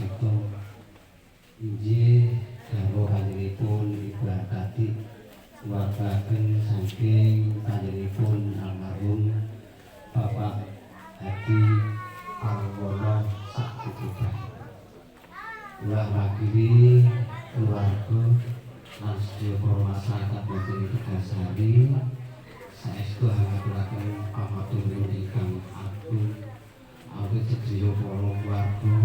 wasito injih kanggo panjenenganipun Ibu Arkadi wartaken saking panjenenganipun almarhum Bapak Hadi Alwono Saktiputra. Kula wakili keluarga lan sedaya para masyarakat Boten Tegasari saestu ngaturaken pamatur ingkang agung awit sedaya para warga,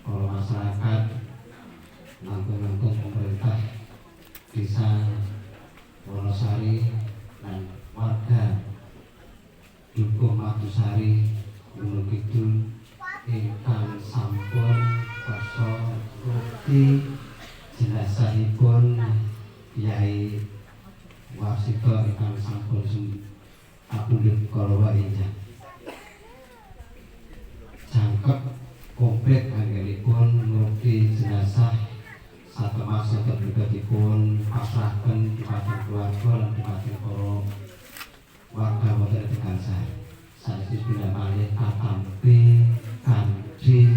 para masyarakat, langkung-langkung pemerintah Desa Wonosari dan warga Dukuh Matusari Gunung Kidul ingkang sampun kersa rukti jenazahipun Kyai Wasito ingkang sampun kapundhut kala enjang jangkep komplit anggenipun ngruki jenazah satemah saged brigadipun pasrahaken dhumateng keluarga lan dhumateng para warga Boten Tegasari. Saestu pindah malih katampi kanthi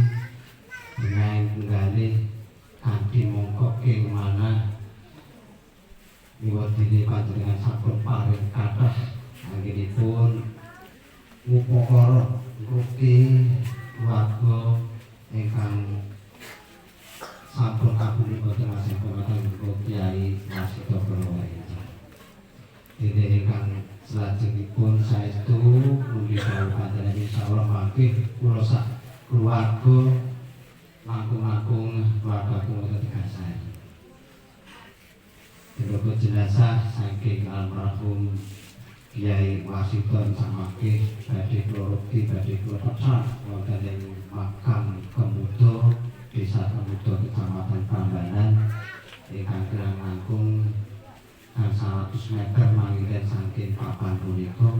penggane kanthi mongko ing manah miwadini panjenengan sampun paring kathah anggenipun ngupakara ngruki warga ingkang sampun kapundhut boten asing pematan Kyai Wasito Berwaya. Dene ingkang salajengipun saestu mugi dawuh panjenengan insyaallah mangke kula sak keluarga langkung-langkung keluarga Boten Tegasari. Dene jenazah saking almarhum Kyai Wasito samangke badhe kula rukti badhe kula pecat wonten ing makam Kemudo Desa Kemudo Kecamatan Prambanan ingkang kirang langkung 100 meter manggihan saking papan punika